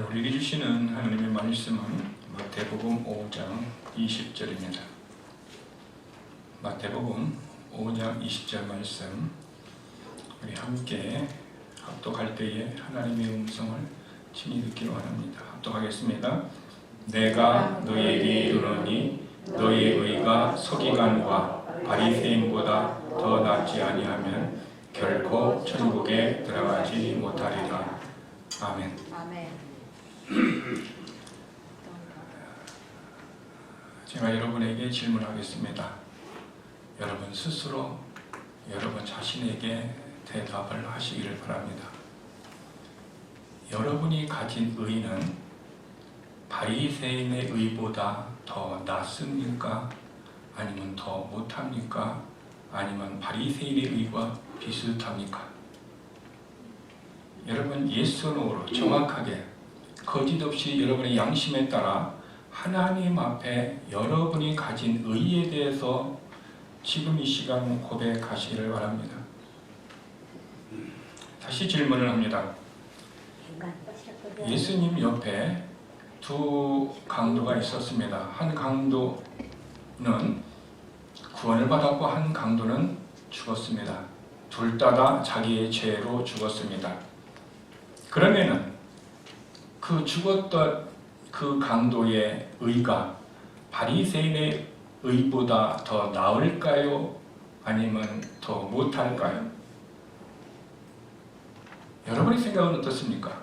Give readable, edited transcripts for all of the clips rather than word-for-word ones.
오늘 우리에게 주시는 하나님의 말씀은 마태복음 5장 20절입니다. 마태복음 5장 20절 말씀, 우리 함께 합독할 때에 하나님의 음성을 친히 듣기로 합니다. 합독하겠습니다. 내가 너희에게 이르노니 너희의 의가 서기관과 바리새인보다 더 낫지 아니하면 결코 천국에 들어가지 못하리라. 아멘. 아멘. 제가 여러분에게 질문하겠습니다. 여러분 스스로 여러분 자신에게 대답을 하시기를 바랍니다. 여러분이 가진 의는 바리새인의 의보다 더 낫습니까? 아니면 더 못합니까? 아니면 바리새인의 의와 비슷합니까? 여러분 예스노로 정확하게 거짓 없이 여러분의 양심에 따라 하나님 앞에 여러분이 가진 의에 대해서 지금 이 시간 고백하시기를 바랍니다. 다시 질문을 합니다. 예수님 옆에 두 강도가 있었습니다. 한 강도는 구원을 받았고 한 강도는 죽었습니다. 둘 다 자기의 죄로 죽었습니다. 그러면은 그 죽었던 그 강도의 의가 바리새인의 의보다 더 나을까요? 아니면 더 못할까요? 여러분의 생각은 어떻습니까?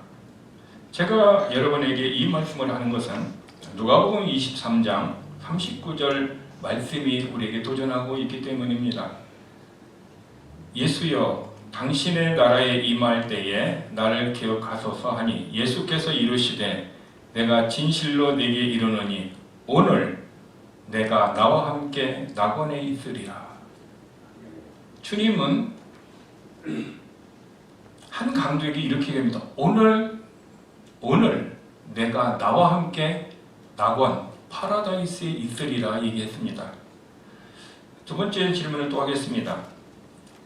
제가 여러분에게 이 말씀을 하는 것은 누가복음 23장 39절 말씀이 우리에게 도전하고 있기 때문입니다. 예수여 당신의 나라에 임할 때에 나를 기억하소서 하니 예수께서 이르시되 내가 진실로 네게 이르노니 오늘 내가 나와 함께 낙원에 있으리라. 주님은 한 강도에게 이렇게 얘기합니다. 오늘 내가 나와 함께 낙원 파라다이스에 있으리라 얘기했습니다. 두 번째 질문을 또 하겠습니다.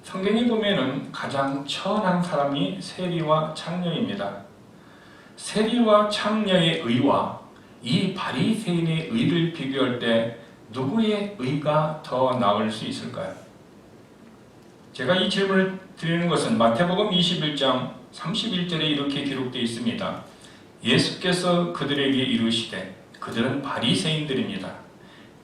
성경에 보면은 가장 천한 사람이 세리와 창녀입니다. 세리와 창녀의 의와 이 바리새인의 의를 비교할 때 누구의 의가 더 나을 수 있을까요? 제가 이 질문을 드리는 것은 마태복음 21장 31절에 이렇게 기록되어 있습니다. 예수께서 그들에게 이르시되, 그들은 바리새인들입니다.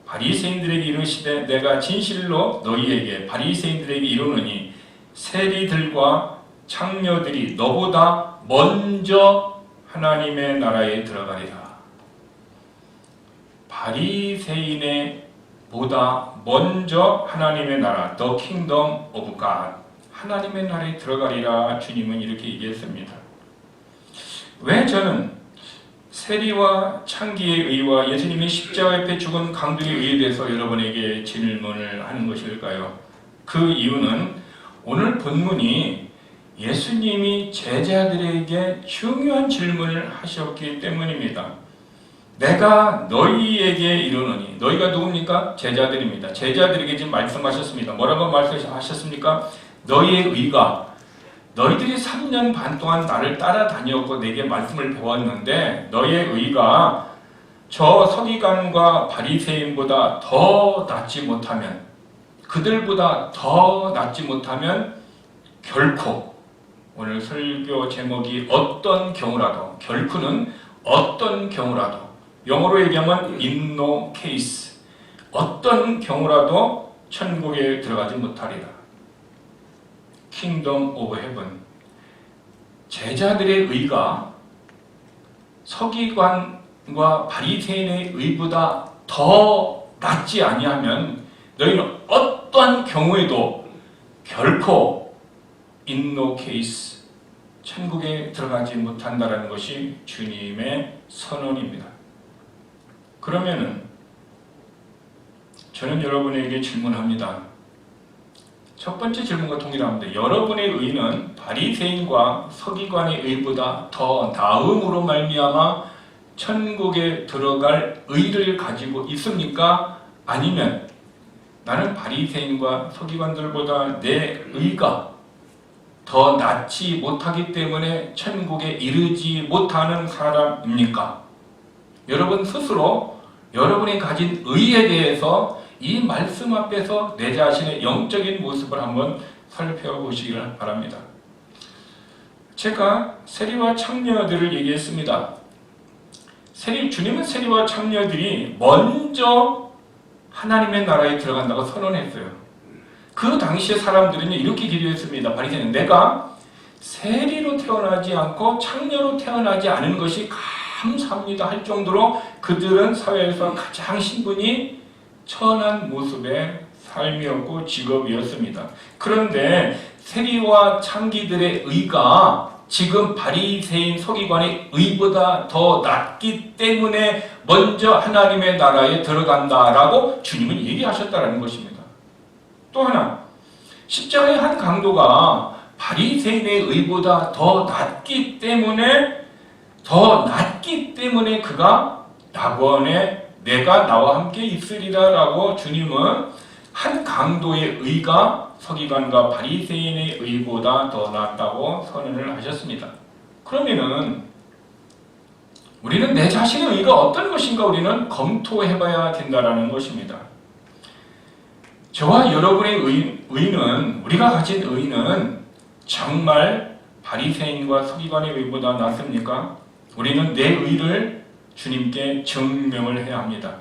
바리새인들에게 이르시되 내가 진실로 너희에게 바리새인들에게 이르노니 세리들과 창녀들이 너보다 먼저 하나님의 나라에 들어가리라. 바리새인의 보다 먼저 하나님의 나라, The Kingdom of God, 하나님의 나라에 들어가리라. 주님은 이렇게 얘기했습니다. 왜 저는 세리와 창기의 의와 예수님의 십자가 옆에 죽은 강도의 의에 대해서 여러분에게 질문을 하는 것일까요? 그 이유는 오늘 본문이 예수님이 제자들에게 중요한 질문을 하셨기 때문입니다. 내가 너희에게 이르노니, 너희가 누굽니까? 제자들입니다. 제자들에게 지금 말씀하셨습니다. 뭐라고 말씀하셨습니까? 너희의 의가, 너희들이 3년 반 동안 나를 따라다녔고 내게 말씀을 배웠는데 너희의 의가 저 서기관과 바리새인보다 더 낫지 못하면, 그들보다 더 낫지 못하면 결코, 오늘 설교 제목이 어떤 경우라도, 결코는 어떤 경우라도, 영어로 얘기하면 in no case, 어떤 경우라도 천국에 들어가지 못하리라. Kingdom of Heaven. 제자들의 의가 서기관과 바리새인의 의보다 더 낫지 아니하면 너희는 어떠한 경우에도 결코 in no case 천국에 들어가지 못한다라는 것이 주님의 선언입니다. 그러면은 저는 여러분에게 질문합니다. 첫 번째 질문과 동일합니다. 여러분의 의는 바리새인과 서기관의 의보다 더 나음으로 말미암아 천국에 들어갈 의를 가지고 있습니까? 아니면 나는 바리새인과 서기관들보다 내 의가 더 낫지 못하기 때문에 천국에 이르지 못하는 사람입니까? 여러분 스스로 여러분이 가진 의에 대해서 이 말씀 앞에서 내 자신의 영적인 모습을 한번 살펴보시기를 바랍니다. 제가 세리와 창녀들을 얘기했습니다. 주님은 세리와 창녀들이 먼저 하나님의 나라에 들어간다고 선언했어요. 그 당시의 사람들은 이렇게 기도했습니다. 바리새인은 내가 세리로 태어나지 않고 창녀로 태어나지 않은 것이 감사합니다 할 정도로 그들은 사회에서 가장 신분이 천한 모습의 삶이었고 직업이었습니다. 그런데 세리와 창기들의 의가 지금 바리새인 서기관의 의보다 더 낫기 때문에 먼저 하나님의 나라에 들어간다라고 주님은 얘기하셨다는 것입니다. 또 하나, 십자가의 한 강도가 바리새인의 의보다 더 낫기 때문에 그가 낙원에 내가 나와 함께 있으리라 라고 주님은 한 강도의 의가 서기관과 바리새인의 의보다 더 낫다고 선언을 하셨습니다. 그러면은 우리는 내 자신의 의가 어떤 것인가 우리는 검토해봐야 된다는 것입니다. 저와 여러분의 의는, 우리가 가진 의는 정말 바리새인과 서기관의 의보다 낫습니까? 우리는 내 의를 주님께 증명을 해야 합니다.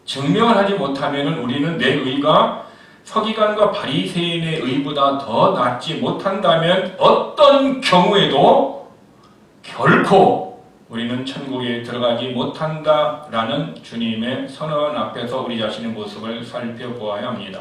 증명을 하지 못하면 우리는 내 의가 서기관과 바리새인의 의보다 더 낫지 못한다면 어떤 경우에도 결코 우리는 천국에 들어가지 못한다라는 주님의 선언 앞에서 우리 자신의 모습을 살펴보아야 합니다.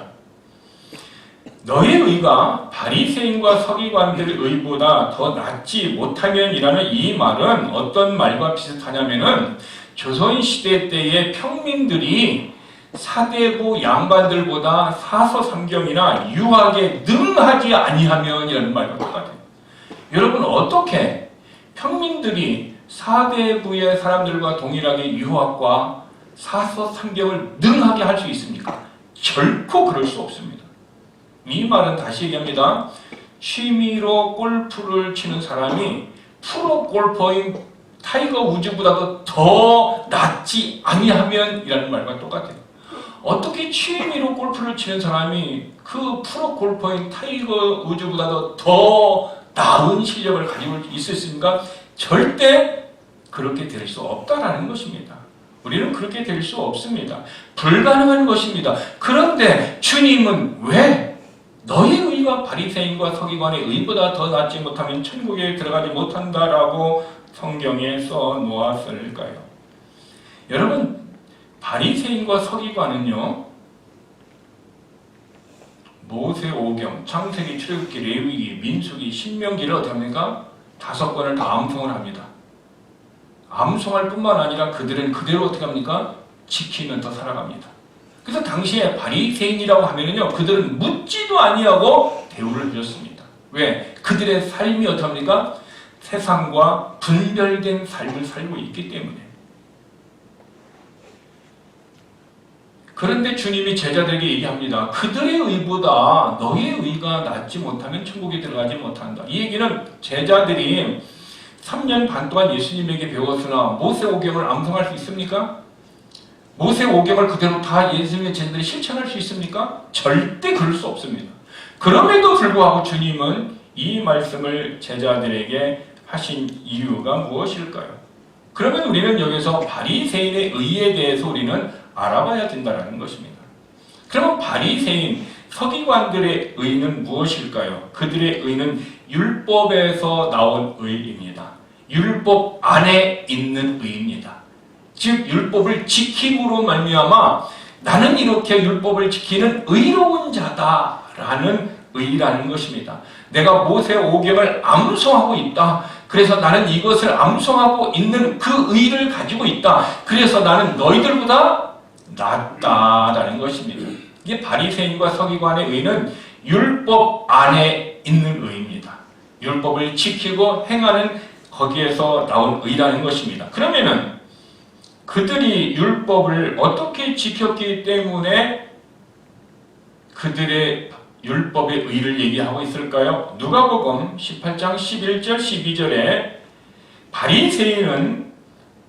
너의 의가 바리새인과 서기관들의 의보다 더 낫지 못하면이라는 이 말은 어떤 말과 비슷하냐면은 조선시대 때의 평민들이 사대부 양반들보다 사서삼경이나 유학에 능하지 아니하면이라는 말과 똑같아요. 여러분 어떻게 평민들이 사대부의 사람들과 동일하게 유학과 사서삼경을 능하게 할 수 있습니까? 결코 그럴 수 없습니다. 이 말은 다시 얘기합니다. 취미로 골프를 치는 사람이 프로 골퍼인 타이거 우즈보다도 더 낫지 아니하면 이라는 말과 똑같아요. 어떻게 취미로 골프를 치는 사람이 그 프로 골퍼인 타이거 우즈보다도 더 나은 실력을 가지고 있을 수 있습니까? 절대 그렇게 될 수 없다라는 것입니다. 우리는 그렇게 될 수 없습니다. 불가능한 것입니다. 그런데 주님은 왜 너의 의가 바리새인과 서기관의 의보다 더 낫지 못하면 천국에 들어가지 못한다라고 성경에 써 놓았을까요? 여러분, 바리새인과 서기관은요, 모세오경, 창세기, 출애굽기, 레위기, 민수기, 신명기를 어떻게 합니까? 5권을 다 암송을 합니다. 암송할 뿐만 아니라 그들은 그대로 어떻게 합니까? 지키면서 살아갑니다. 그래서 당시에 바리새인이라고 하면은요, 그들은 묻지도 아니하고 대우를 해줬습니다. 왜? 그들의 삶이 어떻게 합니까? 세상과 분별된 삶을 살고 있기 때문에. 그런데 주님이 제자들에게 얘기합니다. 그들의 의보다 너의 의가 낫지 못하면 천국에 들어가지 못한다. 이 얘기는 제자들이 3년 반 동안 예수님에게 배웠으나 모세오경을 암송할 수 있습니까? 모세오경을 그대로 다 예수님의 제자들이 실천할 수 있습니까? 절대 그럴 수 없습니다. 그럼에도 불구하고 주님은 이 말씀을 제자들에게 하신 이유가 무엇일까요? 그러면 우리는 여기서 바리새인의 의에 대해서 우리는 알아봐야 된다는 것입니다. 그러면 바리새인, 서기관들의 의는 무엇일까요? 그들의 의는 율법에서 나온 의입니다. 율법 안에 있는 의입니다. 즉 율법을 지킴으로 말미암아 나는 이렇게 율법을 지키는 의로운 자다라는 의라는 것입니다. 내가 모세오경을 암송하고 있다. 그래서 나는 이것을 암송하고 있는 그 의를 가지고 있다. 그래서 나는 너희들보다 낫다라는 것입니다. 이게 바리새인과 서기관의 의는 율법 안에 있는 의입니다. 율법을 지키고 행하는 거기에서 나온 의라는 것입니다. 그러면은 그들이 율법을 어떻게 지켰기 때문에 그들의 율법의 의를 얘기하고 있을까요? 누가복음 18장 11절 12절에 바리새인은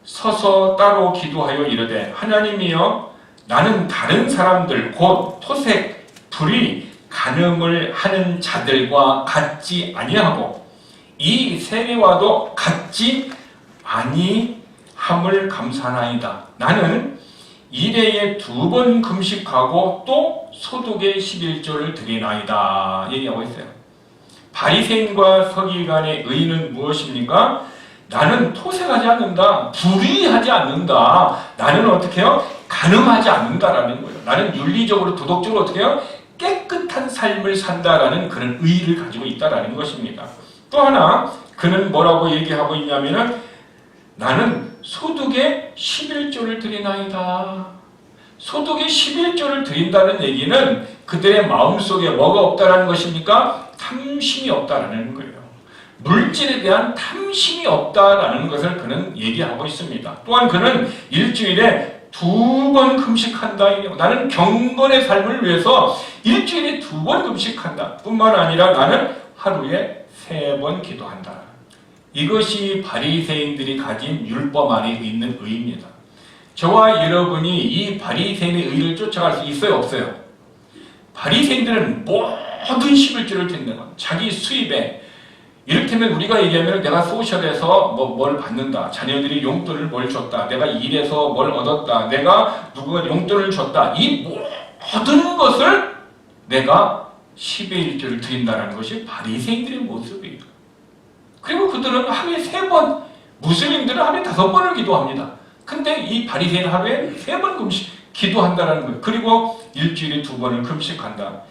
서서 따로 기도하여 이르되 하나님이여 나는 다른 사람들 곧 토색, 불의, 간음을 하는 자들과 같지 아니하고 이 세리와도 같지 아니함을 감사하나이다. 나는 일해에 2번 금식하고 또 소득의 11조를 드리나이다 얘기하고 있어요. 바리새인과 서기관의 의는 무엇입니까? 나는 토색하지 않는다. 불의하지 않는다. 나는 어떻게 해요? 간음하지 않는다라는 거예요. 나는 윤리적으로 도덕적으로 어떻게 해요? 깨끗한 삶을 산다라는 그런 의의를 가지고 있다라는 것입니다. 또 하나 그는 뭐라고 얘기하고 있냐면은 나는 소득의 11조를 드리나이다. 소득의 11조를 드린다는 얘기는 그들의 마음속에 뭐가 없다라는 것입니까? 탐심이 없다라는 거예요. 물질에 대한 탐심이 없다라는 것을 그는 얘기하고 있습니다. 또한 그는 일주일에 2번 금식한다. 나는 경건의 삶을 위해서 일주일에 2번 금식한다. 뿐만 아니라 나는 하루에 3번 기도한다. 이것이 바리새인들이 가진 율법 안에 있는 의입니다. 저와 여러분이 이 바리새인의 의를 쫓아갈 수 있어요? 없어요? 바리새인들은 모든 11조를 드린다는 것. 자기 수입에 이를테면 우리가 얘기하면 내가 소셜에서 뭘 받는다. 자녀들이 용돈을 뭘 줬다. 내가 일해서 뭘 얻었다. 내가 누구가 용돈을 줬다. 이 모든 것을 내가 10의 1조를 드린다는 것이 바리새인들의 모습이에요. 그리고 그들은 하루에 3번, 무슬림들은 하루에 5번을 기도합니다. 근데 이 바리새인은 하루에 3번 금식 기도한다는 거예요. 그리고 일주일에 2번을 금식한다.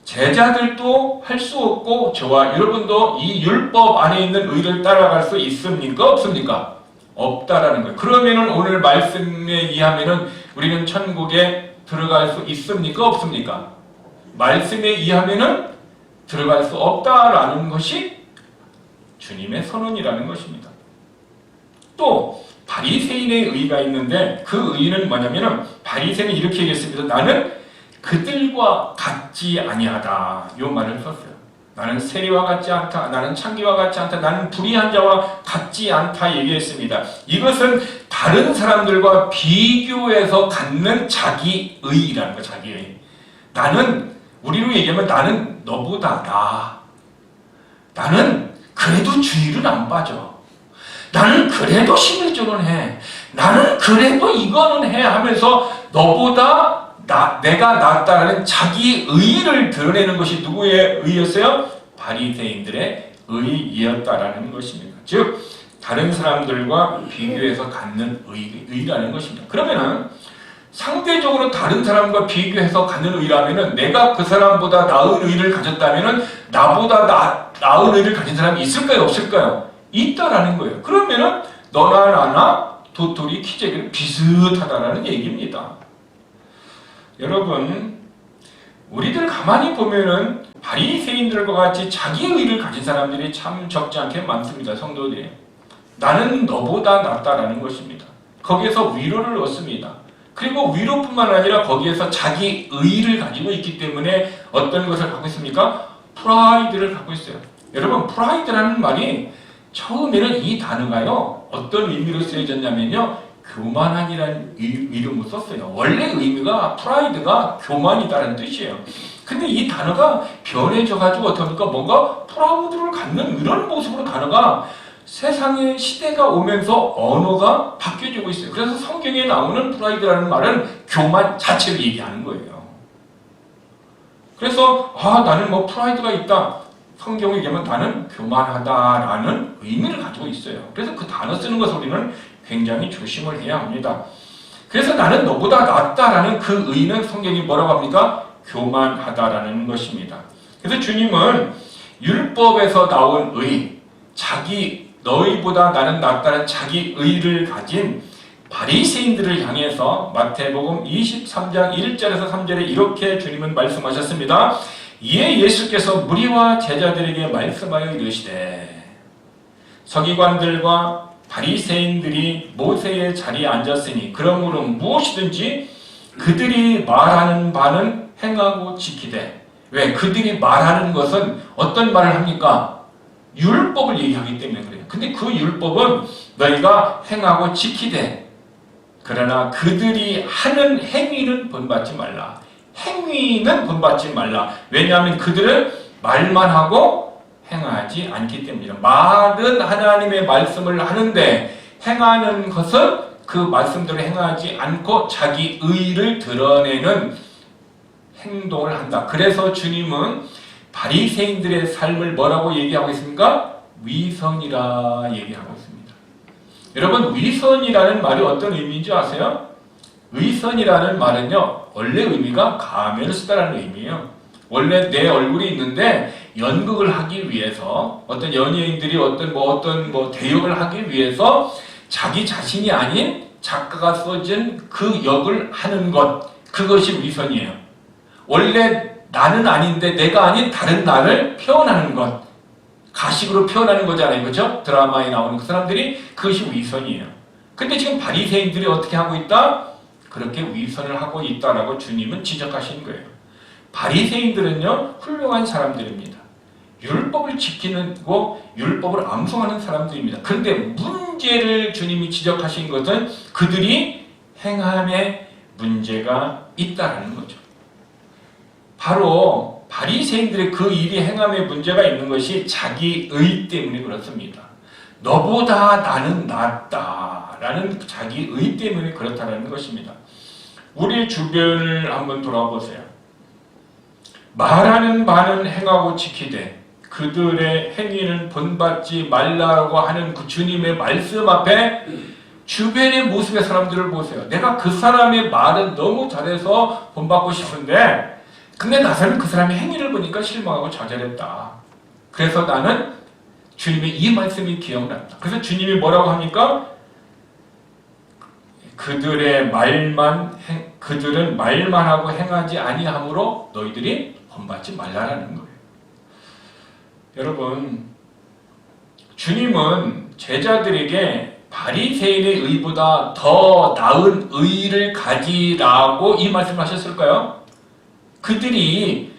제자들도 할 수 없고 저와 여러분도 이 율법 안에 있는 의를 따라갈 수 있습니까? 없습니까? 없다라는 거예요. 그러면은 오늘 말씀에 의하면은 우리는 천국에 들어갈 수 있습니까? 없습니까? 말씀에 의하면은 들어갈 수 없다라는 것이 주님의 선언이라는 것입니다. 또 바리새인의 의가 있는데 그 의는 뭐냐면은 바리새인은 이렇게 얘기했습니다. 나는 그들과 같지 아니하다. 이 말을 썼어요. 나는 세리와 같지 않다. 나는 창기와 같지 않다. 나는 불의한 자와 같지 않다 얘기했습니다. 이것은 다른 사람들과 비교해서 갖는 자기의라는 거. 자기의. 나는 우리로 얘기하면 나는 너보다 나아. 나는 그래도 주일은 안 빠져. 나는 그래도 11조는 해. 나는 그래도 이거는 해 하면서 너보다 내가 낫다라는 자기 의의를 드러내는 것이 누구의 의였어요? 바리새인들의 의의였다라는 것입니다. 즉 다른 사람들과 비교해서 갖는 의의라는 것입니다. 그러면은 상대적으로 다른 사람과 비교해서 갖는 의의라면은 내가 그 사람보다 나은 의의를 가졌다면은 나보다 나은 의의를 가진 사람이 있을까요? 없을까요? 있다라는 거예요. 그러면은 너나 나나 도토리 키재기는 비슷하다라는 얘기입니다. 여러분, 우리들 가만히 보면은 바리새인들과 같이 자기의 의를 가진 사람들이 참 적지 않게 많습니다. 성도들이. 나는 너보다 낫다라는 것입니다. 거기에서 위로를 얻습니다. 그리고 위로뿐만 아니라 거기에서 자기 의를 가지고 있기 때문에 어떤 것을 갖고 있습니까? 프라이드를 갖고 있어요. 여러분, 프라이드라는 말이 처음에는 이 단어가요, 어떤 의미로 쓰여졌냐면요, 교만한이라는 이름을 썼어요. 원래 의미가 프라이드가 교만이다라는 뜻이에요. 근데 이 단어가 변해져가지고 어떻습니까? 뭔가 프라우드를 갖는 이런 모습으로 단어가 세상의 시대가 오면서 언어가 바뀌어지고 있어요. 그래서 성경에 나오는 프라이드라는 말은 교만 자체를 얘기하는 거예요. 그래서 나는 뭐 프라이드가 있다. 성경에 얘기하면 나는 교만하다라는 의미를 가지고 있어요. 그래서 그 단어 쓰는 것을 우리는 굉장히 조심을 해야 합니다. 그래서 나는 너보다 낫다라는 그 의의는 성경이 뭐라고 합니까? 교만하다라는 것입니다. 그래서 주님은 율법에서 나온 의, 너희보다 나는 낫다는 자기 의를 가진 바리새인들을 향해서 마태복음 23장 1절에서 3절에 이렇게 주님은 말씀하셨습니다. 이에 예수께서 무리와 제자들에게 말씀하여 이르시되 서기관들과 바리새인들이 모세의 자리에 앉았으니 그러므로 무엇이든지 그들이 말하는 바는 행하고 지키되 왜? 그들이 말하는 것은 어떤 말을 합니까? 율법을 얘기하기 때문에 그래요. 근데 그 율법은 너희가 행하고 지키되 그러나 그들이 하는 행위는 본받지 말라. 행위는 본받지 말라. 왜냐하면 그들은 말만 하고 행하지 않기 때문이다. 말은 하나님의 말씀을 하는데 행하는 것은 그 말씀대로 행하지 않고 자기 의를 드러내는 행동을 한다. 그래서 주님은 바리새인들의 삶을 뭐라고 얘기하고 있습니까? 위선이라 얘기하고 있습니다. 여러분, 위선이라는 말이 어떤 의미인지 아세요? 위선이라는 말은요, 원래 의미가 가면을 쓰다라는 의미예요. 원래 내 얼굴이 있는데 연극을 하기 위해서 어떤 연예인들이 어떤 대역을 하기 위해서 자기 자신이 아닌 작가가 써진 그 역을 하는 것, 그것이 위선이에요. 원래 나는 아닌데 내가 아닌 다른 나를 표현하는 것, 가식으로 표현하는 거잖아요. 그렇죠? 드라마에 나오는 그 사람들이 그것이 위선이에요. 근데 지금 바리새인들이 어떻게 하고 있다? 그렇게 위선을 하고 있다라고 주님은 지적하시는 거예요. 바리새인들은요, 훌륭한 사람들입니다. 율법을 지키고 율법을 암송하는 사람들입니다. 그런데 문제를 주님이 지적하신 것은 그들이 행함에 문제가 있다라는 거죠. 바로 바리새인들의 그 일이 행함에 문제가 있는 것이 자기 의 때문에 그렇습니다. 너보다 나는 낫다라는 자기 의 때문에 그렇다는 것입니다. 우리 주변을 한번 돌아보세요. 말하는 바는 행하고 지키되 그들의 행위는 본받지 말라고 하는 그 주님의 말씀 앞에 주변의 모습의 사람들을 보세요. 내가 그 사람의 말은 너무 잘해서 본받고 싶은데 근데 나서는 그 사람의 행위를 보니까 실망하고 좌절했다. 그래서 나는 주님의 이 말씀이 기억났다. 그래서 주님이 뭐라고 합니까? 그들은 말만 하고 행하지 아니하므로 너희들이 본받지 말라라는 거예요. 여러분, 주님은 제자들에게 바리새인의 의보다 더 나은 의를 가지라고 이 말씀을 하셨을까요? 그들이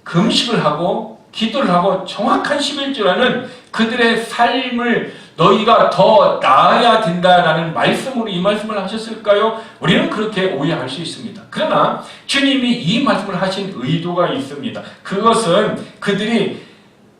금식을 하고 기도를 하고 정확한 11조라는 그들의 삶을 너희가 더 나아야 된다라는 말씀으로 이 말씀을 하셨을까요? 우리는 그렇게 오해할 수 있습니다. 그러나 주님이 이 말씀을 하신 의도가 있습니다. 그것은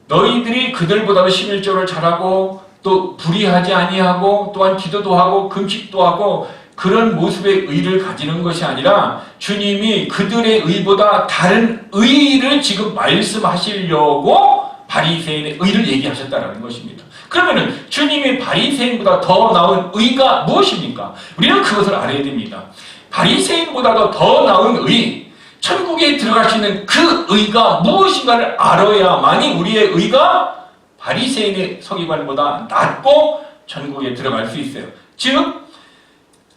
너희들이 그들보다 11조를 잘하고 또 불의하지 아니하고 또한 기도도 하고 금식도 하고 그런 모습의 의를 가지는 것이 아니라 주님이 그들의 의보다 다른 의를 지금 말씀하시려고 바리새인의 의를 얘기하셨다는 것입니다. 그러면은 주님이 바리새인보다 더 나은 의가 무엇입니까? 우리는 그것을 알아야 됩니다. 바리새인보다도 더 나은 의, 천국에 들어갈 수 있는 그 의가 무엇인가를 알아야만이 우리의 의가 바리새인의 서기관보다 낫고 천국에 들어갈 수 있어요. 즉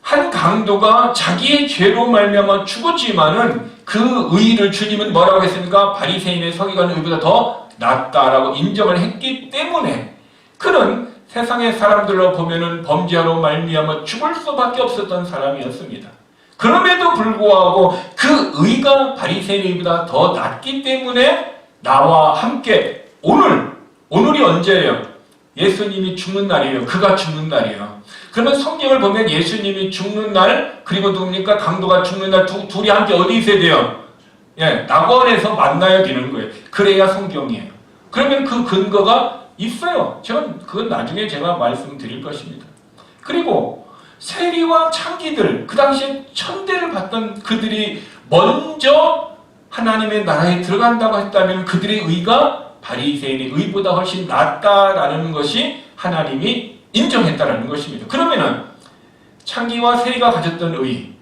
한 강도가 자기의 죄로 말미암아 죽었지만은 그 의를 주님은 뭐라고 했습니까? 바리새인의 서기관의 의보다 더 낫다라고 인정을 했기 때문에 그는 세상의 사람들로 보면은 범죄로 말미암아 죽을 수밖에 없었던 사람이었습니다. 그럼에도 불구하고 그 의가 바리새인의 의보다 더 낫기 때문에 나와 함께 오늘이 언제예요? 예수님이 죽는 날이에요. 그가 죽는 날이에요. 그러면 성경을 보면 예수님이 죽는 날 그리고 누굽니까? 강도가 죽는 날 둘이 함께 어디 있어야 돼요? 낙원에서 만나야 되는 거예요. 그래야 성경이에요. 그러면 그 근거가 있어요. 그건 나중에 제가 말씀드릴 것입니다. 그리고 세리와 창기들, 그 당시에 천대를 받던 그들이 먼저 하나님의 나라에 들어간다고 했다면 그들의 의가 바리새인의 의보다 훨씬 낫다라는 것이 하나님이 인정했다라는 것입니다. 그러면은 창기와 세리가 가졌던 의,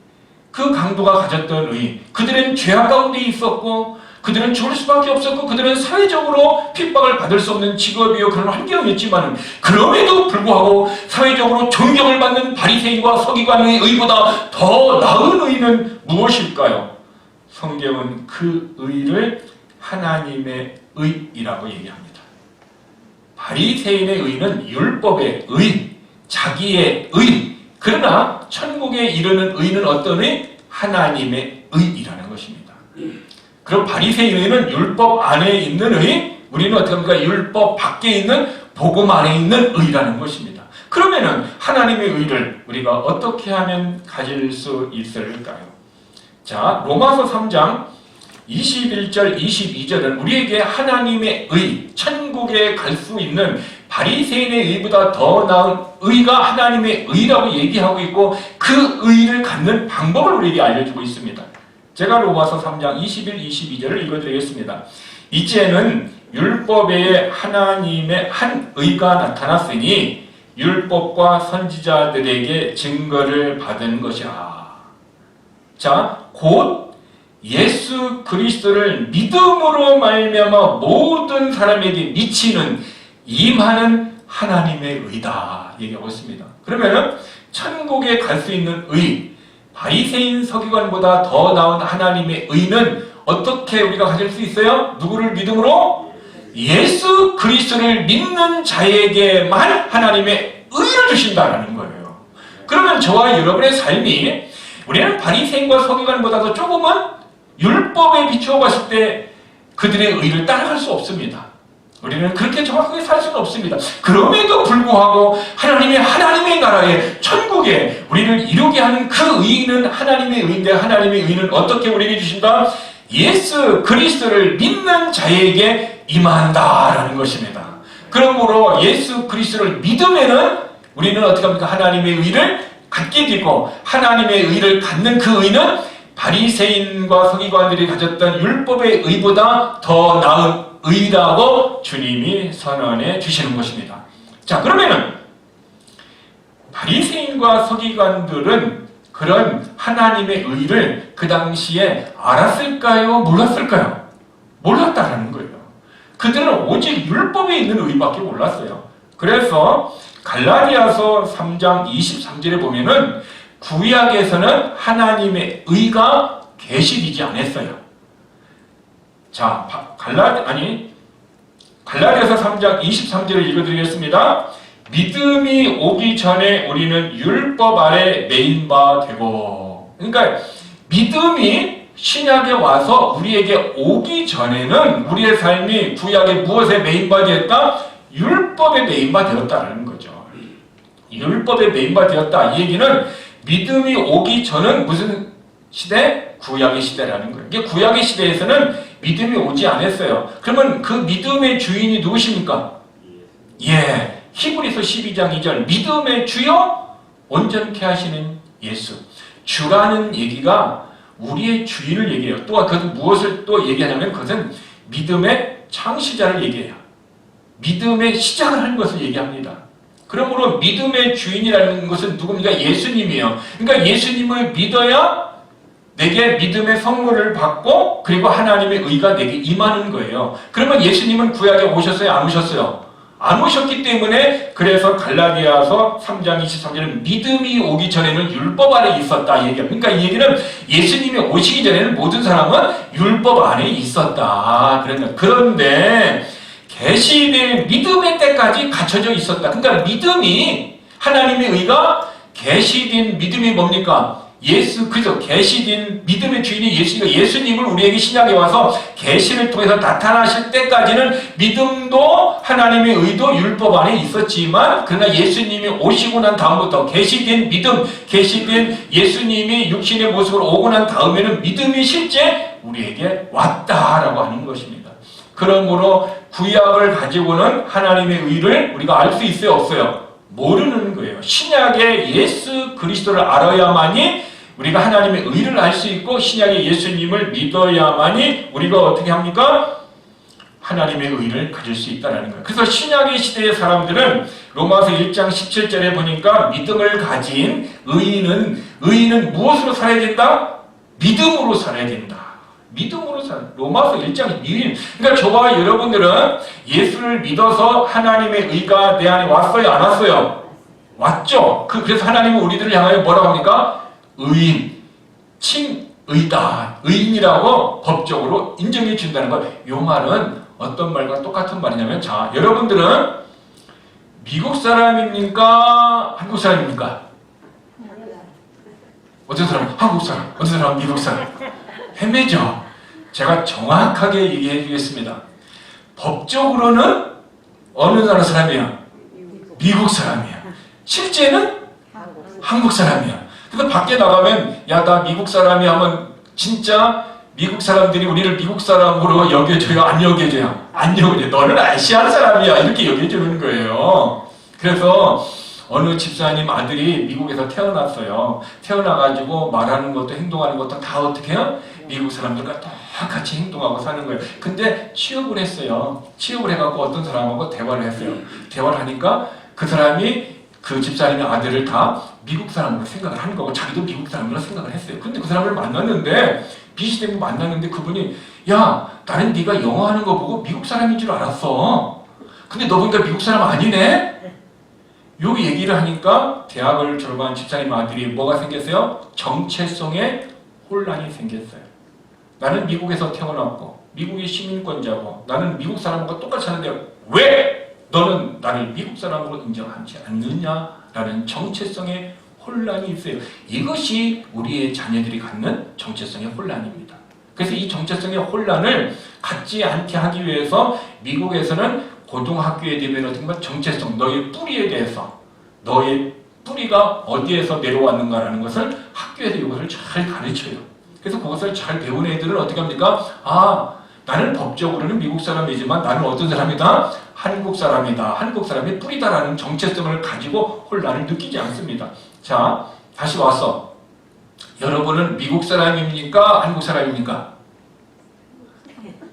그 강도가 가졌던 의, 그들은 죄악 가운데 있었고 그들은 죽을 수밖에 없었고 그들은 사회적으로 핍박을 받을 수 없는 직업이요 그런 환경이었지만 그럼에도 불구하고 사회적으로 존경을 받는 바리새인과 서기관의 의보다 더 나은 의는 무엇일까요? 성경은 그 의를 하나님의 의이라고 얘기합니다. 바리새인의 의는 율법의 의, 자기의 의, 그러나 천국에 이르는 의는 어떤 의? 하나님의 의이라는 것입니다. 그럼 바리새인 의는 율법 안에 있는 의, 우리는 어떻게 합니까? 율법 밖에 있는 복음 안에 있는 의라는 것입니다. 그러면은 하나님의 의를 우리가 어떻게 하면 가질 수 있을까요? 자, 로마서 3장 21절, 22절은 우리에게 하나님의 의, 천국에 갈 수 있는 바리새인의 의보다 더 나은 의가 하나님의 의라고 얘기하고 있고 그 의를 갖는 방법을 우리에게 알려주고 있습니다. 제가 로마서 3장 21, 22절을 읽어드리겠습니다. 이제는 율법에 하나님의 한 의가 나타났으니 율법과 선지자들에게 증거를 받은 것이라. 자, 곧 예수 그리스도를 믿음으로 말미암아 모든 사람에게 미치는 임하는 하나님의 의다 얘기하고 있습니다. 그러면은 천국에 갈 수 있는 의, 바리새인 서기관보다 더 나은 하나님의 의는 어떻게 우리가 가질 수 있어요? 누구를 믿음으로? 예수 그리스도를 믿는 자에게만 하나님의 의를 주신다는 거예요. 그러면 저와 여러분의 삶이 우리는 바리새인과 서기관보다도 조금은 율법에 비추어 봤을 때 그들의 의를 따라갈 수 없습니다. 우리는 그렇게 정확하게 살 수는 없습니다. 그럼에도 불구하고 하나님의 나라에 천국에 우리를 이루게 하는 그 의는 하나님의 의인데 하나님의 의는 어떻게 우리에게 주신다? 예수 그리스도를 믿는 자에게 임한다라는 것입니다. 그러므로 예수 그리스도를 믿으면은 우리는 어떻게 합니까? 하나님의 의를 갖게 되고 하나님의 의를 갖는 그 의는 바리새인과 서기관들이 가졌던 율법의 의보다 더 나은 의라고 주님이 선언해 주시는 것입니다. 자, 그러면은 바리새인과 서기관들은 그런 하나님의 의를 그 당시에 알았을까요? 몰랐을까요? 몰랐다라는 거예요. 그들은 오직 율법에 있는 의밖에 몰랐어요. 그래서 갈라디아서 3장 23절에 보면은 구약에서는 하나님의 의가 계시되지 않았어요. 자, 갈라디아서 3장 23절을 읽어드리겠습니다. 믿음이 오기 전에 우리는 율법 아래 매인 바 되고, 그러니까 믿음이 신약에 와서 우리에게 오기 전에는 우리의 삶이 구약에 무엇에 매인 바 되었다? 율법에 매인 바 되었다는 거죠. 율법에 매인 바 되었다. 이 얘기는 믿음이 오기 전은 무슨 시대? 구약의 시대라는 거예요. 이게 구약의 시대에서는 믿음이 오지 않았어요. 그러면 그 믿음의 주인이 누구십니까? 예, 히브리서 12장 2절 믿음의 주여 온전케 하시는 예수. 주라는 얘기가 우리의 주인을 얘기해요. 또 그것은 무엇을 또 얘기하냐면 그것은 믿음의 창시자를 얘기해요. 믿음의 시작을 하는 것을 얘기합니다. 그러므로 믿음의 주인이라는 것은 누굽니까? 예수님이에요. 그러니까 예수님을 믿어야 내게 믿음의 선물을 받고 그리고 하나님의 의가 내게 임하는 거예요. 그러면 예수님은 구약에 오셨어요? 안 오셨어요? 안 오셨기 때문에 그래서 갈라디아서 3장 23절은 믿음이 오기 전에는 율법 안에 있었다 얘기해요. 그러니까 이 얘기는 예수님이 오시기 전에는 모든 사람은 율법 안에 있었다. 그런데 계시될 믿음의 때까지 갖춰져 있었다. 그러니까 믿음이 하나님의 의가 계시된 믿음이 뭡니까? 예수 그죠? 계시된 믿음의 주인이 예수님을 우리에게 신약에 와서 계시를 통해서 나타나실 때까지는 믿음도 하나님의 의도 율법 안에 있었지만 그러나 예수님이 오시고 난 다음부터 계시된 믿음, 계시된 예수님이 육신의 모습으로 오고 난 다음에는 믿음이 실제 우리에게 왔다라고 하는 것입니다. 그러므로 구약을 가지고는 하나님의 의를 우리가 알 수 있어요? 없어요? 모르는 거예요. 신약의 예수 그리스도를 알아야만이 우리가 하나님의 의를 알 수 있고 신약의 예수님을 믿어야만이 우리가 어떻게 합니까? 하나님의 의를 가질 수 있다는 거예요. 그래서 신약의 시대의 사람들은 로마서 1장 17절에 보니까 믿음을 가진 의인은 무엇으로 살아야 된다? 믿음으로 살아야 된다. 믿음으로 살아. 로마서 1장 2일. 그러니까 저와 여러분들은 예수를 믿어서 하나님의 의가 내 안에 왔어요? 안 왔어요? 왔죠? 그래서 하나님은 우리들을 향하여 뭐라고 합니까? 의인, 칭의다. 의인이라고 법적으로 인정해 준다는 것. 이 말은 어떤 말과 똑같은 말이냐면 자, 여러분들은 미국 사람입니까? 한국 사람입니까? 어떤 사람? 한국 사람. 어떤 사람? 미국 사람. 헤매죠. 제가 정확하게 얘기해 주겠습니다. 법적으로는 어느 나라 사람이야? 미국 사람이야. 실제는 한국 사람이야. 그래서 밖에 나가면 야, 나 미국 사람이 하면 진짜 미국 사람들이 우리를 미국 사람으로 여겨줘요? 안 여겨줘요? 안 여겨줘요. 너는 아시아 사람이야. 이렇게 여겨주는 거예요. 그래서 어느 집사님 아들이 미국에서 태어났어요. 태어나가지고 말하는 것도 행동하는 것도 다 어떻게 해요? 미국 사람들과 똑같이 행동하고 사는 거예요. 근데 취업을 했어요. 취업을 해갖고 어떤 사람하고 대화를 했어요. 대화를 하니까 그 사람이 그 집사님의 아들을 다 미국 사람으로 생각을 하는 거고 자기도 미국 사람으로 생각을 했어요. 근데 그 사람을 만났는데 빛이 되고 만났는데 그분이 야, 나는 네가 영어 하는 거 보고 미국 사람인 줄 알았어. 근데 너 보니까 미국 사람 아니네? 요 얘기를 하니까 대학을 졸업한 집사님 아들이 뭐가 생겼어요? 정체성에 혼란이 생겼어요. 나는 미국에서 태어났고 미국의 시민권자고 나는 미국 사람과 똑같이 하는데 왜 너는 나를 미국 사람으로 인정하지 않느냐라는 정체성의 혼란이 있어요. 이것이 우리의 자녀들이 갖는 정체성의 혼란입니다. 그래서 이 정체성의 혼란을 갖지 않게 하기 위해서 미국에서는 고등학교에 되면 어떤 정체성, 너의 뿌리에 대해서 너의 뿌리가 어디에서 내려왔는가라는 것을 학교에서 이것을 잘 가르쳐요. 그래서 그것을 잘 배운 애들은 어떻게 합니까? 아, 나는 법적으로는 미국 사람이지만 나는 어떤 사람이다? 한국 사람이다. 한국 사람의 뿌리다라는 정체성을 가지고 혼란을 느끼지 않습니다. 자, 다시 와서 여러분은 미국 사람입니까? 한국 사람입니까?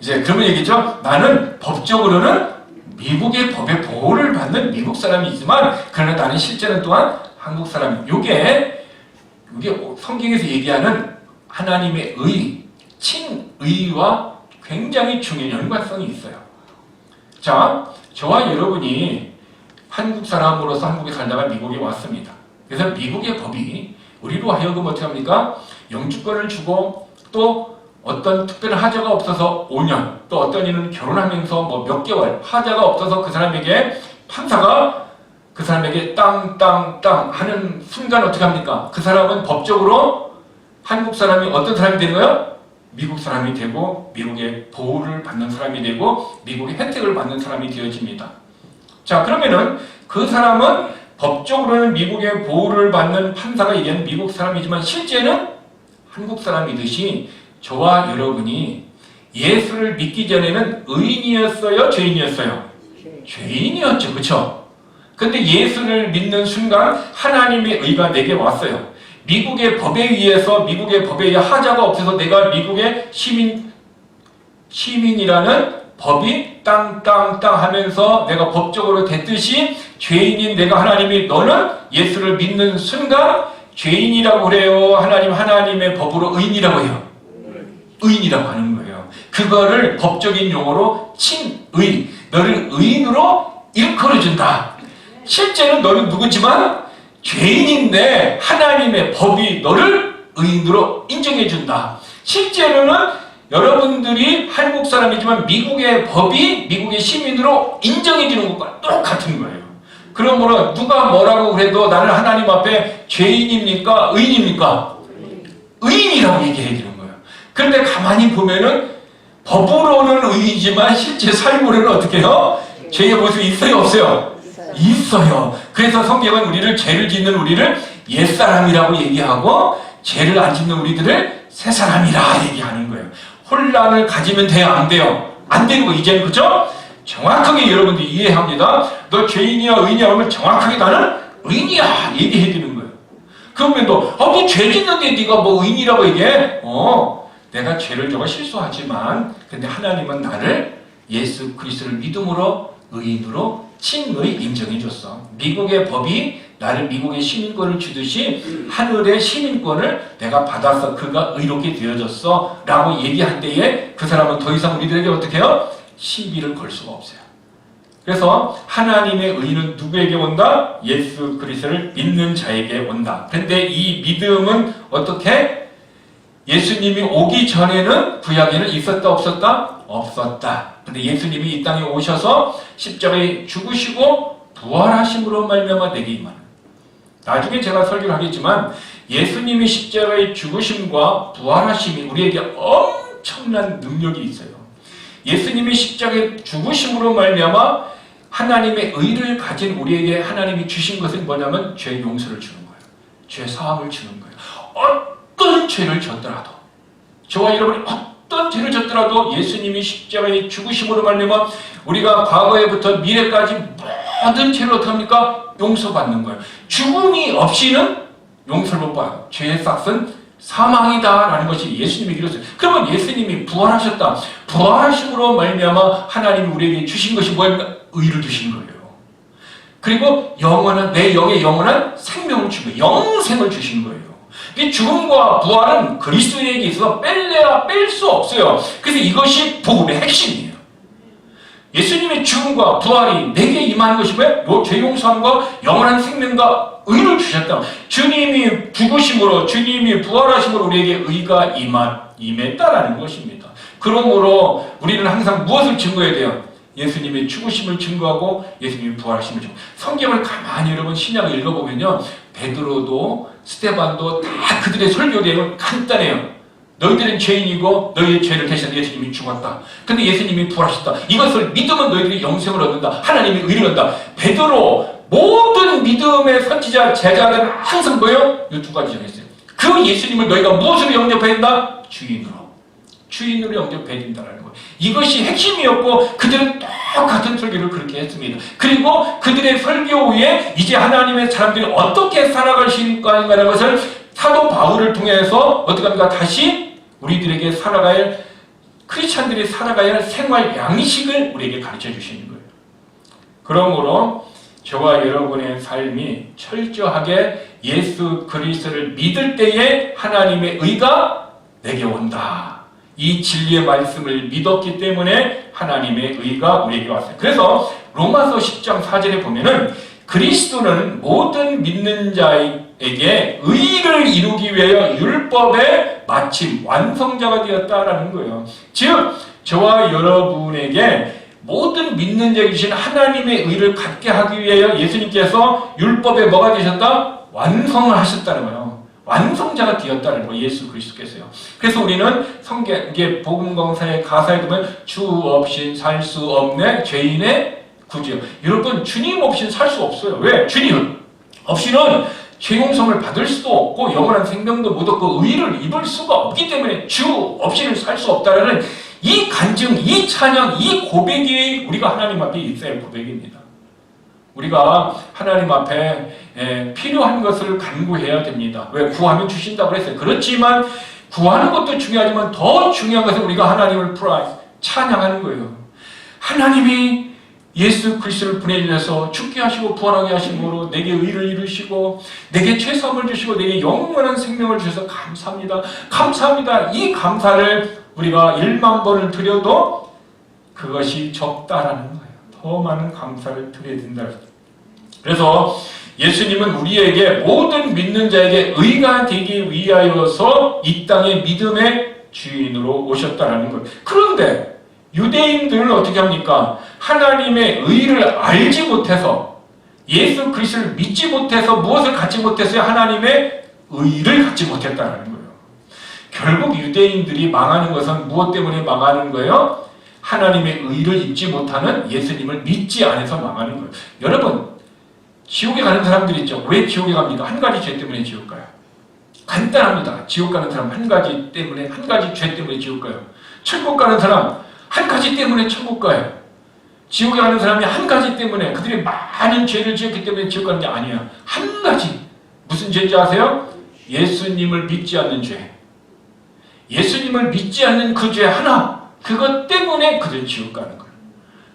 이제 그러면 얘기죠. 나는 법적으로는 미국의 법의 보호를 받는 미국 사람이지만 그러나 나는 실제는 또한 한국 사람이에요. 이게 성경에서 얘기하는 하나님의 의, 친의와 굉장히 중요한 연관성이 있어요. 자, 저와 여러분이 한국 사람으로서 한국에 살다가 미국에 왔습니다. 그래서 미국의 법이 우리로 하여금 어떻게 합니까? 영주권을 주고 또 어떤 특별한 하자가 없어서 5년, 또 어떤 이는 결혼하면서 뭐 몇 개월 하자가 없어서 그 사람에게 판사가 그 사람에게 땅 하는 순간 어떻게 합니까? 그 사람은 법적으로 한국 사람이 어떤 사람이 되는 거예요? 미국 사람이 되고 미국의 보호를 받는 사람이 되고 미국의 혜택을 받는 사람이 되어집니다. 자, 그러면은 그 사람은 법적으로는 미국의 보호를 받는 판사가 얘기하는 미국 사람이지만 실제는 한국 사람이듯이 저와 여러분이 예수를 믿기 전에는 의인이었어요? 죄인이었어요? 죄인이었죠. 그렇죠? 근데 예수를 믿는 순간 하나님의 의가 내게 왔어요. 미국의 법에 의해서 미국의 법에 의해 하자가 없어서 내가 미국의 시민이라는 법이 땅 하면서 내가 법적으로 됐듯이 죄인인 내가 하나님이 너는 예수를 믿는 순간 죄인이라고 그래요? 하나님의 법으로 의인이라고 해요? 의인이라고 하는 거예요. 그거를 법적인 용어로 친의, 너를 의인으로 일컬어준다. 실제는 너는 누구지만 죄인인데 하나님의 법이 너를 의인으로 인정해준다. 실제로는 여러분들이 한국 사람이지만 미국의 법이 미국의 시민으로 인정해주는 것과 똑같은 거예요. 그러므로 누가 뭐라고 그래도 나는 하나님 앞에 죄인입니까? 의인입니까? 의인이라고 얘기해 주는 거예요. 그런데 가만히 보면은 법으로는 의인이지만 실제 삶으로는 어떻게 해요? 죄의 모습이 있어요? 없어요? 있어요. 그래서 성경은 우리를 죄를 짓는 우리를 옛사람이라고 얘기하고 죄를 안 짓는 우리들을 새사람이라 얘기하는 거예요. 혼란을 가지면 돼요? 안 돼요? 안 되는 거 이제는 그죠? 정확하게 여러분들이 이해합니다. 너 죄인이야 의인이야 하면 정확하게 나는 의인이야 얘기해 주는 거예요. 그러면 너 죄 짓는데 네가 뭐 의인이라고 얘기해? 내가 죄를 저가 실수하지만 근데 하나님은 나를 예수 그리스도를 믿음으로 의인으로 친의 인정해 줬어. 미국의 법이 나를 미국의 시민권을 주듯이 하늘의 시민권을 내가 받아서 그가 의롭게 되어졌어 라고 얘기할 때에 그 사람은 더 이상 우리들에게 어떻게 해요? 시비를 걸 수가 없어요. 그래서 하나님의 의는 누구에게 온다? 예수 그리스도를 믿는 자에게 온다. 그런데 이 믿음은 어떻게? 예수님이 오기 전에는 구약에는 있었다 없었다? 없었다. 근데 예수님이 이 땅에 오셔서 십자가에 죽으시고 부활하심으로 말미암아 내게 임하는. 나중에 제가 설교를 하겠지만 예수님이 십자가에 죽으심과 부활하심이 우리에게 엄청난 능력이 있어요. 예수님이 십자가에 죽으심으로 말미암아 하나님의 의를 가진 우리에게 하나님이 주신 것은 뭐냐면 죄 용서를 주는 거예요. 죄 사함을 주는 거예요. 어떤 죄를 졌더라도, 저와 여러분이 어떤 죄를 졌더라도 예수님이 십자가에 죽으심으로 말미암아 우리가 과거에부터 미래까지 모든 죄를 어떻게 합니까? 용서받는 거예요. 죽음이 없이는 용서를 못 받아요. 죄의 싹은 사망이다라는 것이 예수님이 이뤘어요. 그러면 예수님이 부활하셨다. 부활하심으로 말미암아 하나님이 우리에게 주신 것이 뭐입니까? 의를 주신 거예요. 그리고 영원한, 내 영의 영원한 생명을 주신 거예요. 영생을 주신 거예요. 이 죽음과 부활은 그리스도에게 있어서 뺄래야 뺄 수 없어요. 그래서 이것이 복음의 핵심이에요. 예수님의 죽음과 부활이 내게 임하는 것이 뭐예요? 죄 용서함과 영원한 생명과 의를 주셨다. 주님이 죽으심으로, 주님이 부활하심으로 우리에게 의가 임했다라는 것입니다. 그러므로 우리는 항상 무엇을 증거해야 돼요? 예수님의 죽으심을 증거하고 예수님의 부활하심을 증거. 성경을 가만히 여러분 신약을 읽어보면요, 베드로도 스데반도 다 그들의 설교 내용은 간단해요. 너희들은 죄인이고 너희의 죄를 대신해 예수님이 죽었다. 근데 예수님이 부활하셨다. 이것을 믿으면 너희들이 영생을 얻는다. 하나님이 의를 얻는다. 베드로 모든 믿음의 선지자 제자들은 항상 뭐예요? 이 두 가지 정했어요. 그 예수님을 너희가 무엇으로 영접해야 된다? 주인으로 영접해야 된다는 거예요. 이것이 핵심이었고 그들은 똑같은 설교를 그렇게 했습니다. 그리고 그들의 설교 후에 이제 하나님의 사람들이 어떻게 살아가실 거인가라는 것을 사도 바울을 통해서 어떻게 합니까? 다시 우리들에게 살아가야 크리스찬들이 살아가야 할 생활 양식을 우리에게 가르쳐 주시는 거예요. 그러므로 저와 여러분의 삶이 철저하게 예수 그리스도를 믿을 때에 하나님의 의가 내게 온다. 이 진리의 말씀을 믿었기 때문에 하나님의 의가 우리에게 왔어요. 그래서 로마서 10장 4절에 보면은 그리스도는 모든 믿는 자에게 의를 이루기 위하여 율법의 마침 완성자가 되었다라는 거예요. 즉 저와 여러분에게 모든 믿는 자에게 주신 하나님의 의를 갖게 하기 위하여 예수님께서 율법에 뭐가 되셨다? 완성을 하셨다는 거예요. 완성자가 되었다는 거예요. 예수 그리스도께서요. 그래서 우리는 이게 복음강사의 가사에 보면 주 없인 살 수 없네 죄인의 구주요. 여러분 주님 없이는 살 수 없어요. 왜? 주님 없이는 죄 용서를 받을 수도 없고 영원한 생명도 못 얻고 의를 입을 수가 없기 때문에 주 없이는 살 수 없다라는 이 간증, 이 찬양, 이 고백이 우리가 하나님 앞에 있어야 할 고백입니다. 우리가 하나님 앞에 필요한 것을 간구해야 됩니다. 왜? 구하면 주신다고 했어요. 그렇지만 구하는 것도 중요하지만 더 중요한 것은 우리가 하나님을 찬양하는 거예요. 하나님이 예수 그리스도를 보내주셔서 죽게 하시고 부활하게 하심으로 내게 의를 이루시고 내게 죄사함을 주시고 내게 영원한 생명을 주셔서 감사합니다. 감사합니다. 이 감사를 우리가 1만 번을 드려도 그것이 적다라는 거예요. 더 많은 감사를 드려야 된다. 그래서 예수님은 우리에게 모든 믿는 자에게 의가 되기 위하여서 이 땅의 믿음의 주인으로 오셨다라는 거예요. 그런데 유대인들은 어떻게 합니까? 하나님의 의를 알지 못해서 예수 그리스도를 믿지 못해서 무엇을 갖지 못했어요? 하나님의 의를 갖지 못했다는 거예요. 결국 유대인들이 망하는 것은 무엇 때문에 망하는 거예요? 하나님의 의를 입지 못하는 예수님을 믿지 않아서 망하는 거예요. 여러분 지옥에 가는 사람들이 있죠. 왜 지옥에 갑니까? 한 가지 죄 때문에 지옥 가요. 간단합니다. 지옥 가는 사람 한 가지 때문에, 한 가지 죄 때문에 지옥 가요. 천국 가는 사람 한 가지 때문에 천국 가요. 지옥에 가는 사람이 한 가지 때문에, 그들이 많은 죄를 지었기 때문에 지옥 가는 게 아니에요. 한 가지. 무슨 죄인지 아세요? 예수님을 믿지 않는 죄. 예수님을 믿지 않는 그 죄 하나, 그것 때문에 그들은 지옥 가는 거예요.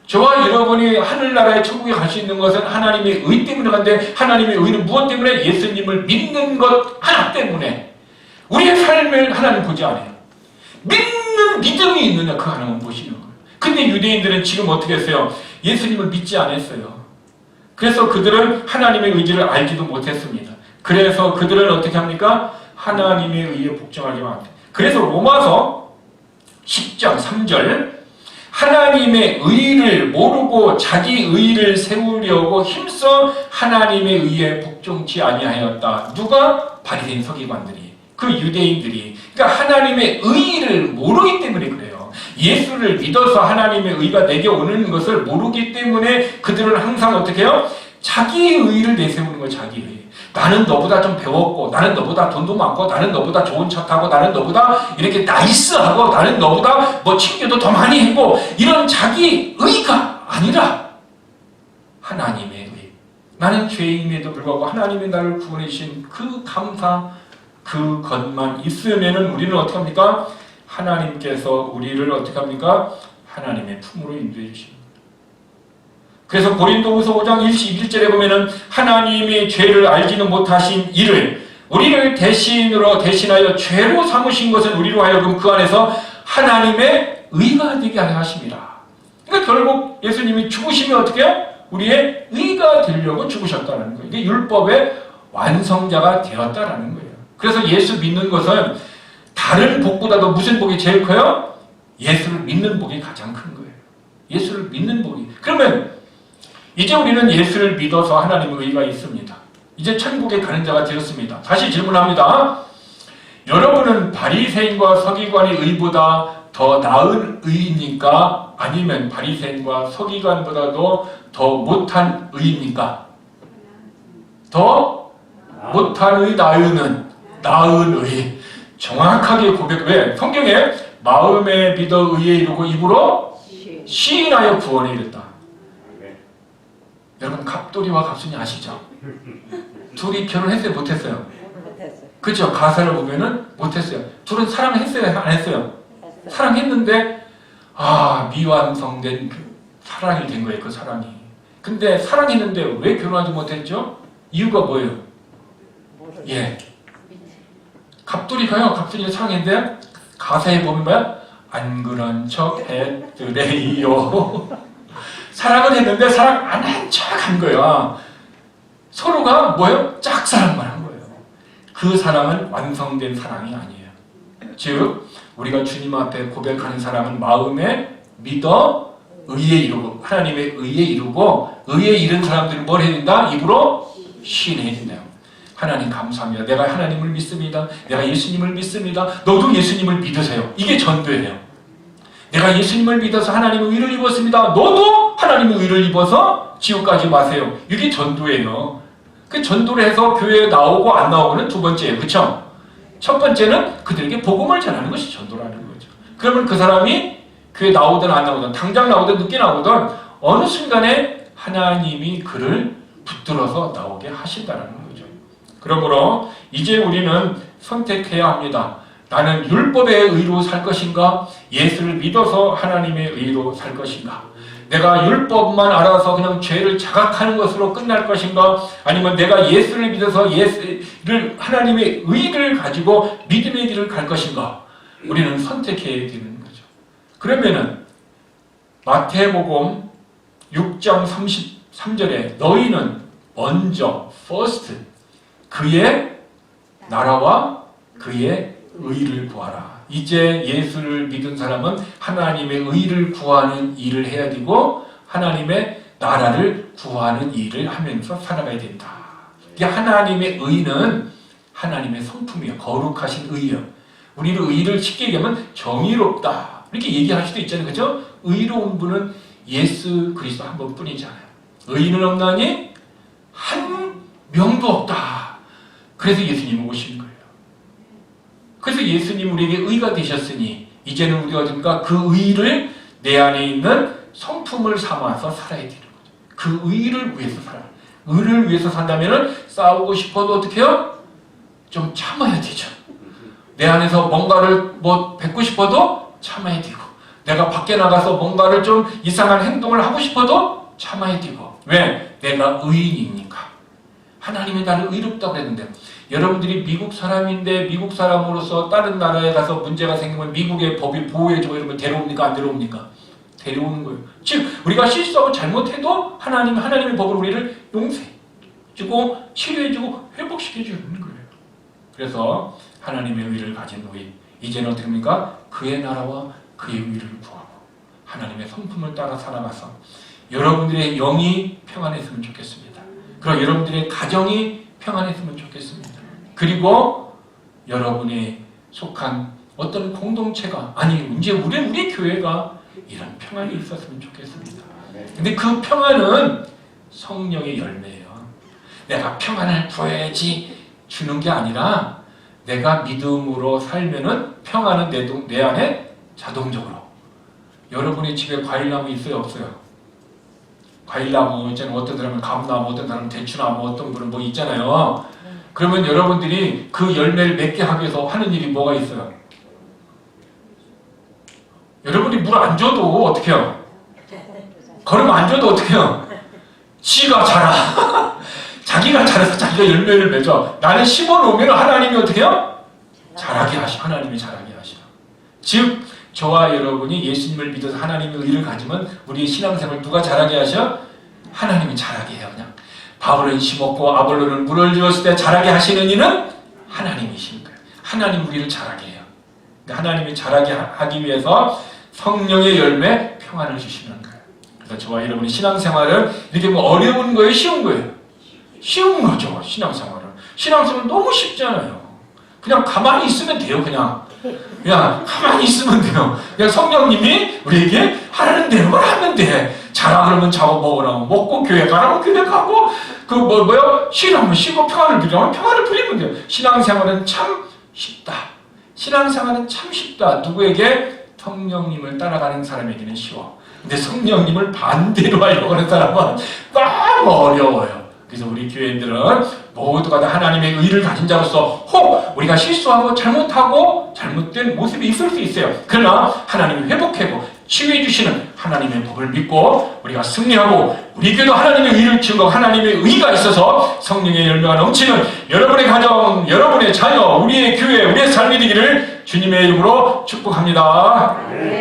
저와 여러분이 하늘나라의 천국에 갈 수 있는 것은 하나님의 의 때문에 간데, 하나님의 의는 무엇 때문에? 예수님을 믿는 것 하나 때문에. 우리의 삶을 하나님 보지 않아요. 믿는 믿음이 있느냐, 그 하나만 보시는 거예요. 근데 유대인들은 지금 어떻게 했어요? 예수님을 믿지 않았어요. 그래서 그들은 하나님의 의지를 알지도 못했습니다. 그래서 그들은 어떻게 합니까? 하나님의 의에 복종하지 않았어요. 그래서 로마서 10장 3절, 하나님의 의를 모르고 자기 의를 세우려고 힘써 하나님의 의에 복종치 아니하였다. 누가? 바리새인 서기관들이. 그 유대인들이. 그러니까 하나님의 의의를 모르기 때문에 그래요. 예수를 믿어서 하나님의 의가 내게 오는 것을 모르기 때문에 그들은 항상 어떻게 해요? 자기의 의의를 내세우는 거예요. 자기의 의. 나는 너보다 좀 배웠고, 나는 너보다 돈도 많고, 나는 너보다 좋은 차 타고, 나는 너보다 이렇게 나이스하고, 나는 너보다 뭐 친교도 더 많이 했고, 이런 자기 의가 아니라 하나님의 의. 나는 죄인임에도 불구하고 하나님이 나를 구원해 주신 그 감사, 그것만 있으면은 우리는 어떻게 합니까? 하나님께서 우리를 어떻게 합니까? 하나님의 품으로 인도해 주십니다. 그래서 고린도후서 5장 21절에 보면은 하나님이 죄를 알지는 못하신 이를 우리를 대신하여 죄로 삼으신 것은 우리로 하여금 그 안에서 하나님의 의가 되게 하려 하십니다. 그러니까 결국 예수님이 죽으시면 어떻게 해요? 우리의 의가 되려고 죽으셨다는 거예요. 이게 율법의 완성자가 되었다라는 거예요. 그래서 예수 믿는 것은 다른 복보다도 무슨 복이 제일 커요? 예수를 믿는 복이 가장 큰 거예요. 예수를 믿는 복이. 그러면 이제 우리는 예수를 믿어서 하나님의 의가 있습니다. 이제 천국에 가는 자가 되었습니다. 다시 질문합니다. 여러분은 바리새인과 서기관의 의보다 더 나은 의입니까? 아니면 바리새인과 서기관보다도 더 못한 의입니까? 더 못한 의, 나은 의. 정확하게 고백. 왜? 성경에 마음에 믿어 의에 이르고 입으로 시인하여 구원에 이르다. 여러분 갑돌이와 갑순이 아시죠? 둘이 결혼했어요? 못했어요? 못했어요. 그죠? 가사를 보면은 못했어요. 둘은 사랑했어요? 안 했어요? 사랑했는데 미완성된 사랑이 된 거예요. 그 사랑이. 근데 사랑했는데 왜 결혼하지 못했죠? 이유가 뭐예요? 예. 갑돌이가요. 갑순이가 사랑했는데 가사에 보면 뭐야? 안 그런 척 했더래요. 사랑은 했는데 사랑 안 한 척 한 거야. 서로가 뭐예요? 짝사랑만 한 거예요. 그 사랑은 완성된 사랑이 아니에요. 즉 우리가 주님 앞에 고백하는 사람은 마음에 믿어 의에 이루고 하나님의 의에 이루고 의에 이른 사람들은 뭘 해야 된다? 입으로 시인해야 된다요. 하나님 감사합니다. 내가 하나님을 믿습니다. 내가 예수님을 믿습니다. 너도 예수님을 믿으세요. 이게 전도예요. 내가 예수님을 믿어서 하나님의 의를 입었습니다. 너도 하나님의 의를 입어서 지옥 가지 마세요. 이게 전도예요. 그 전도를 해서 교회에 나오고 안 나오고는 두 번째예요. 그렇죠? 첫 번째는 그들에게 복음을 전하는 것이 전도라는 거죠. 그러면 그 사람이 교회 나오든 안 나오든 당장 나오든 늦게 나오든 어느 순간에 하나님이 그를 붙들어서 나오게 하신다는 거죠. 그러므로 이제 우리는 선택해야 합니다. 나는 율법의 의로 살 것인가? 예수를 믿어서 하나님의 의로 살 것인가? 내가 율법만 알아서 그냥 죄를 자각하는 것으로 끝날 것인가? 아니면 내가 예수를 믿어서 예수를 하나님의 의를 가지고 믿음의 길을 갈 것인가? 우리는 선택해야 되는 거죠. 그러면은 마태복음 6장 33절에 너희는 먼저 first 그의 나라와 그의 의를 구하라. 이제 예수를 믿은 사람은 하나님의 의를 구하는 일을 해야 되고 하나님의 나라를 구하는 일을 하면서 살아가야 된다. 이게 하나님의 의는 하나님의 성품이에요. 거룩하신 의예요. 우리는 의를 쉽게 얘기하면 정의롭다 이렇게 얘기할 수도 있잖아요. 그죠? 의로운 분은 예수 그리스도 한 분뿐이잖아요. 의인은 없나니 한 명도 없다. 그래서 예수님이 오신 거예요. 그래서 예수님 우리에게 의가 되셨으니 이제는 우리가 어딘가 그 의를 내 안에 있는 성품을 삼아서 살아야 되는 거죠. 그 의를 위해서 살아요. 의를 위해서 산다면 싸우고 싶어도 어떻게 해요? 좀 참아야 되죠. 내 안에서 뭔가를 뱉고 싶어도 참아야 되고 내가 밖에 나가서 뭔가를 좀 이상한 행동을 하고 싶어도 참아야 되고 왜? 내가 의인이니까. 하나님이 나를 의롭다고 했는데 여러분들이 미국 사람인데 미국 사람으로서 다른 나라에 가서 문제가 생기면 미국의 법이 보호해주고 이러면 데려옵니까? 안 데려옵니까? 데려오는 거예요. 즉 우리가 실수하고 잘못해도 하나님의 법을 우리를 용서해주고 치료해주고 회복시켜주는 거예요. 그래서 하나님의 의를 가진 우리 이제는 어떻게 합니까? 그의 나라와 그의 의를 구하고 하나님의 성품을 따라 살아가서 여러분들의 영이 평안했으면 좋겠습니다. 그리고 여러분들의 가정이 평안했으면 좋겠습니다. 그리고 여러분이 속한 어떤 공동체가, 아니 이제 우리 교회가 이런 평안이 있었으면 좋겠습니다. 근데 그 평안은 성령의 열매예요. 내가 평안을 줘야지 주는 게 아니라 내가 믿음으로 살면은 평안은 내 안에 자동적으로. 여러분의 집에 과일나무 있어요, 없어요? 과일나무 있잖아요. 어떤 사람은 감나무, 어떤 사람은 대추나무, 어떤 분은 뭐 있잖아요. 그러면 여러분들이 그 열매를 맺게 하기 위해서 하는 일이 뭐가 있어요? 여러분이 물 안 줘도 어떻게 해요? 걸음 안 줘도 어떻게 해요? 지가 자라. 자기가 자라서 자기가 열매를 맺어. 나는 심어놓으면 하나님이 어떻게 해요? 자라게 하셔. 하나님이 자라게 하셔. 즉 저와 여러분이 예수님을 믿어서 하나님의 의를 가지면 우리의 신앙생활을 누가 자라게 하셔? 하나님이 자라게 해요. 그냥 바울은 심었고 아볼로는 물을 주었을 때 자라게 하시는 이는 하나님이신 거예요. 하나님 우리를 자라게 해요. 하나님이 자라게 하기 위해서 성령의 열매 평안을 주시는 거예요. 그래서 저와 여러분이 신앙생활은 이렇게 뭐 어려운 거예요? 쉬운 거예요? 쉬운 거죠. 신앙생활은. 신앙생활은 너무 쉽잖아요. 그냥 가만히 있으면 돼요. 그냥 가만히 있으면 돼요. 그냥 성령님이 우리에게 하라는 대로만 하면 돼. 자라 그러면 잡아먹으라고, 먹고 교회 가라면 교회 가고, 쉬라면 쉬고 평안을 누리라면 평안을 누리면 돼요. 신앙생활은 참 쉽다. 신앙생활은 참 쉽다. 누구에게? 성령님을 따라가는 사람에게는 쉬워. 근데 성령님을 반대로 하려고 하는 사람은 너무 어려워요. 그래서 우리 교회들은 모두가 다 하나님의 의를 가진 자로서 혹 우리가 실수하고 잘못하고 잘못된 모습이 있을 수 있어요. 그러나 하나님이 회복하고 치유해 주시는 하나님의 법을 믿고 우리가 승리하고 우리 교회도 하나님의 의를 증거 하나님의 의가 있어서 성령의 열매가 넘치는 여러분의 가정, 여러분의 자녀, 우리의 교회, 우리의 삶이 되기를 주님의 이름으로 축복합니다.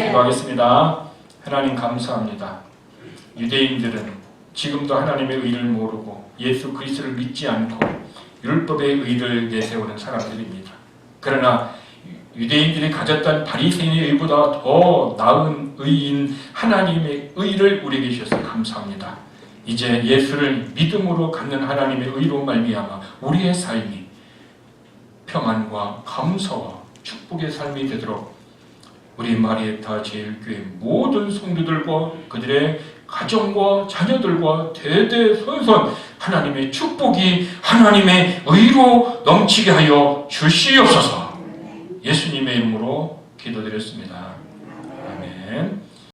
기도하겠습니다. 하나님 감사합니다. 유대인들은 지금도 하나님의 의를 모르고 예수 그리스도를 믿지 않고 율법의 의를 내세우는 사람들입니다. 그러나 유대인들이 가졌던 바리새인의 의보다 더 나은 의인 하나님의 의를 우리에게 주셔서 감사합니다. 이제 예수를 믿음으로 갖는 하나님의 의로 말미암아 우리의 삶이 평안과 감사와 축복의 삶이 되도록 우리 마리에타 제일교회 모든 성도들과 그들의 가정과 자녀들과 대대손손 하나님의 축복이 하나님의 의로 넘치게 하여 주시옵소서. 예수님의 이름으로 기도드렸습니다.